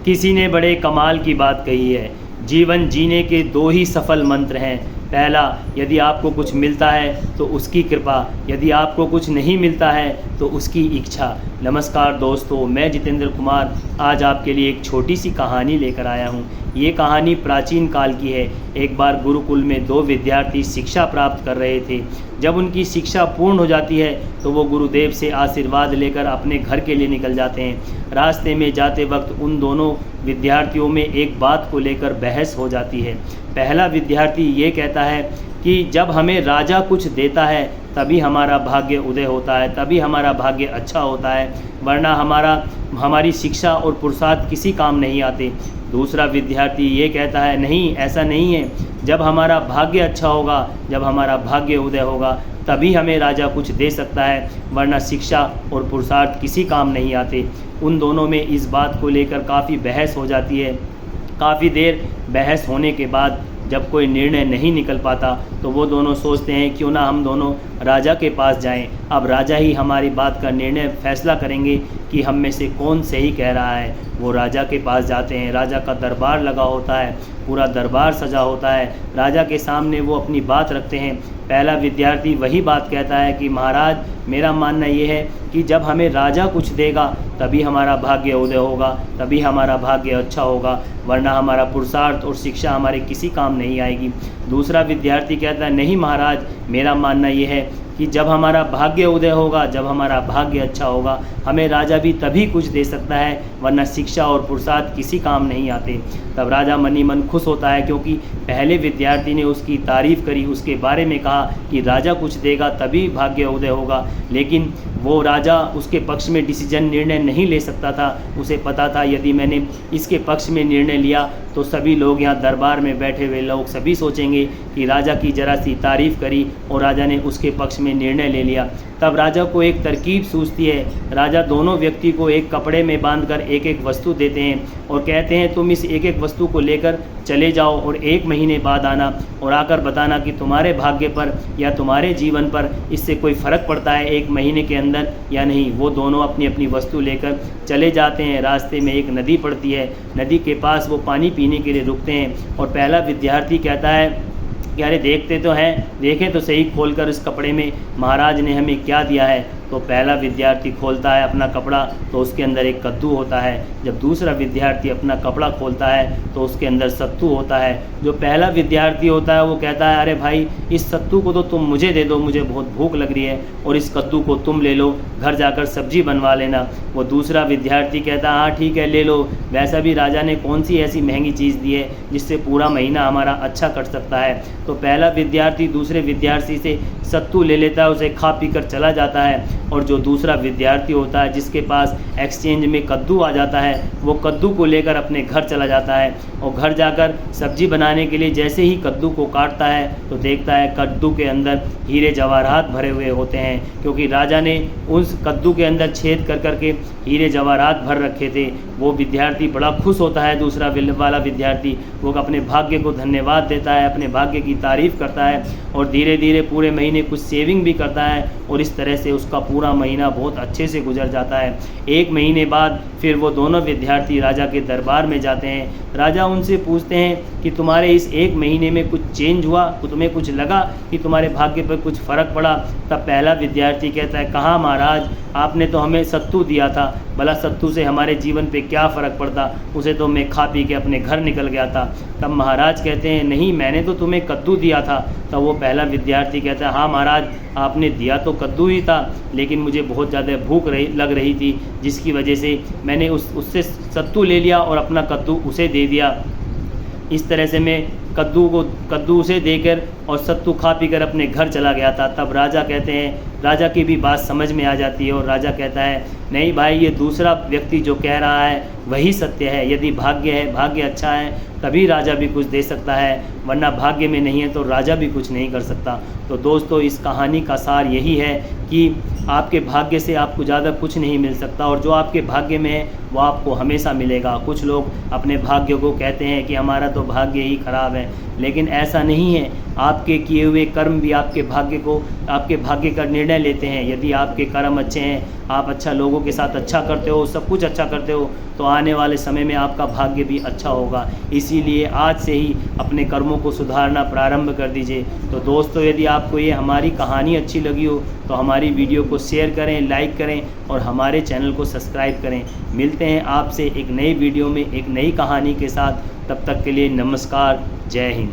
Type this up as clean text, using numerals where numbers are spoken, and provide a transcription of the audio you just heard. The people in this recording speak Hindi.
किसी ने बड़े कमाल की बात कही है। जीवन जीने के दो ही सफल मंत्र हैं। पहला, यदि आपको कुछ मिलता है तो उसकी कृपा, यदि आपको कुछ नहीं मिलता है तो उसकी इच्छा। नमस्कार दोस्तों, मैं जितेंद्र कुमार आज आपके लिए एक छोटी सी कहानी लेकर आया हूँ। ये कहानी प्राचीन काल की है। एक बार गुरुकुल में दो विद्यार्थी शिक्षा प्राप्त कर रहे थे। जब उनकी शिक्षा पूर्ण हो जाती है तो वो गुरुदेव से आशीर्वाद लेकर अपने घर के लिए निकल जाते हैं। रास्ते में जाते वक्त उन दोनों विद्यार्थियों में एक बात को लेकर बहस हो जाती है। पहला विद्यार्थी ये कहता है कि जब हमें राजा कुछ देता है तभी हमारा भाग्य उदय होता है, तभी हमारा भाग्य अच्छा होता है, वरना हमारी शिक्षा और पुरुषार्थ किसी काम नहीं आते। दूसरा विद्यार्थी ये कहता है, नहीं, ऐसा नहीं है। जब हमारा भाग्य अच्छा होगा, जब हमारा भाग्य उदय होगा, तभी हमें राजा कुछ दे सकता है, वरना शिक्षा और पुरुषार्थ किसी काम नहीं आते। उन दोनों में इस बात को लेकर काफ़ी बहस हो जाती है। काफ़ी देर बहस होने के बाद जब कोई निर्णय नहीं निकल पाता तो वो दोनों सोचते हैं क्यों ना हम दोनों राजा के पास जाएं। अब राजा ही हमारी बात का निर्णय फैसला करेंगे कि हम में से कौन सही कह रहा है। वो राजा के पास जाते हैं। राजा का दरबार लगा होता है, पूरा दरबार सजा होता है। राजा के सामने वो अपनी बात रखते हैं। पहला विद्यार्थी वही बात कहता है कि महाराज, मेरा मानना ये है कि जब हमें राजा कुछ देगा तभी हमारा भाग्य उदय होगा, तभी हमारा भाग्य अच्छा होगा, वरना हमारा पुरुषार्थ और शिक्षा हमारे किसी काम नहीं आएगी। दूसरा विद्यार्थी कहता है, नहीं महाराज, मेरा मानना ये है कि जब हमारा भाग्य उदय होगा, जब हमारा भाग्य अच्छा होगा, हमें राजा भी तभी कुछ दे सकता है, वरना शिक्षा और पुरुषार्थ किसी काम नहीं आते। तब राजा मनी मन खुश होता है क्योंकि पहले विद्यार्थी ने उसकी तारीफ़ करी, उसके बारे में कहा कि राजा कुछ देगा तभी भाग्य उदय होगा, लेकिन वो राजा उसके पक्ष में निर्णय नहीं ले सकता था। उसे पता था यदि मैंने इसके पक्ष में निर्णय लिया तो सभी लोग यहाँ दरबार में बैठे हुए लोग सभी सोचेंगे कि राजा की जरा सी तारीफ़ करी और राजा ने उसके पक्ष में निर्णय ले लिया। तब राजा को एक तरकीब सूझती है। राजा दोनों व्यक्ति को एक कपड़े में बांधकर एक एक वस्तु देते हैं और कहते हैं तुम इस एक एक वस्तु को लेकर चले जाओ और 1 महीने बाद आना और आकर बताना कि तुम्हारे भाग्य पर या तुम्हारे जीवन पर इससे कोई फ़र्क पड़ता है 1 महीने के अंदर या नहीं। वो दोनों अपनी अपनी वस्तु लेकर चले जाते हैं। रास्ते में एक नदी पड़ती है। नदी के पास वो पानी पीने के लिए रुकते हैं और पहला विद्यार्थी कहता है कि अरे देखते तो हैं, देखें तो सही खोलकर इस कपड़े में महाराज ने हमें क्या दिया है। तो पहला विद्यार्थी खोलता है अपना कपड़ा तो उसके अंदर एक कद्दू होता है। जब दूसरा विद्यार्थी अपना कपड़ा खोलता है तो उसके अंदर सत्तू होता है। जो पहला विद्यार्थी होता है वो कहता है, अरे भाई, इस सत्तू को तो तुम मुझे दे दो, मुझे बहुत भूख लग रही है, और इस कद्दू को तुम ले लो, घर जाकर सब्जी बनवा लेना। वो दूसरा विद्यार्थी कहता है, हाँ ठीक है, ले लो, वैसा भी राजा ने कौन सी ऐसी महंगी चीज़ दी है जिससे पूरा महीना हमारा अच्छा कट सकता है। तो पहला विद्यार्थी दूसरे विद्यार्थी से सत्तू ले लेता है, उसे खा पी कर चला जाता है। और जो दूसरा विद्यार्थी होता है जिसके पास एक्सचेंज में कद्दू आ जाता है, वो कद्दू को लेकर अपने घर चला जाता है और घर जाकर सब्जी बनाने के लिए जैसे ही कद्दू को काटता है तो देखता है कद्दू के अंदर हीरे जवाहरात भरे हुए होते हैं, क्योंकि राजा ने उस कद्दू के अंदर छेद कर करके हीरे जवाहरात भर रखे थे। वो विद्यार्थी बड़ा खुश होता है। दूसरा वाला विद्यार्थी वो अपने भाग्य को धन्यवाद देता है, अपने भाग्य की तारीफ़ करता है और धीरे धीरे पूरे महीने कुछ सेविंग भी करता है और इस तरह से उसका पूरा महीना बहुत अच्छे से गुजर जाता है। 1 महीने बाद फिर वो दोनों विद्यार्थी राजा के दरबार में जाते हैं। राजा उनसे पूछते हैं कि तुम्हारे इस 1 महीने में कुछ चेंज हुआ, तुम्हें कुछ लगा कि तुम्हारे भाग्य पर कुछ फ़र्क पड़ा। तब पहला विद्यार्थी कहता है, कहाँ महाराज, आपने तो हमें सत्तू दिया था, भला सत्तू से हमारे जीवन पे क्या फ़र्क पड़ता, उसे तो मैं खा पी के अपने घर निकल गया था। तब महाराज कहते हैं, नहीं, मैंने तो तुम्हें कद्दू दिया था। तब वो पहला विद्यार्थी कहता है, हाँ महाराज, आपने दिया तो कद्दू ही था, लेकिन मुझे बहुत ज़्यादा भूख लग रही थी, जिसकी वजह से मैंने उससे सत्तू ले लिया और अपना कद्दू उसे दे दिया। इस तरह से मैं कद्दू उसे देकर और सत्तू खा पी कर अपने घर चला गया था। तब राजा कहते हैं, राजा की भी बात समझ में आ जाती है और राजा कहता है, नहीं भाई, ये दूसरा व्यक्ति जो कह रहा है वही सत्य है। यदि भाग्य है, भाग्य अच्छा है, तभी राजा भी कुछ दे सकता है, वरना भाग्य में नहीं है तो राजा भी कुछ नहीं कर सकता। तो दोस्तों, इस कहानी का सार यही है कि आपके भाग्य से आपको ज़्यादा कुछ नहीं मिल सकता और जो आपके भाग्य में है वो आपको हमेशा मिलेगा। कुछ लोग अपने भाग्य को कहते हैं कि हमारा तो भाग्य ही खराब है, लेकिन ऐसा नहीं है। आपके किए हुए कर्म भी आपके भाग्य का निर्णय लेते हैं। यदि आपके कर्म अच्छे हैं, आप अच्छा लोगों के साथ अच्छा करते हो, सब कुछ अच्छा करते हो, तो आने वाले समय में आपका भाग्य भी अच्छा होगा। इसीलिए आज से ही अपने कर्मों को सुधारना प्रारंभ कर दीजिए। तो दोस्तों, यदि आपको ये हमारी कहानी अच्छी लगी हो तो हमारी वीडियो को शेयर करें, लाइक करें और हमारे चैनल को सब्सक्राइब करें। मिलते हैं आपसे एक नई वीडियो में एक नई कहानी के साथ। तब तक के लिए नमस्कार, जय हिंद।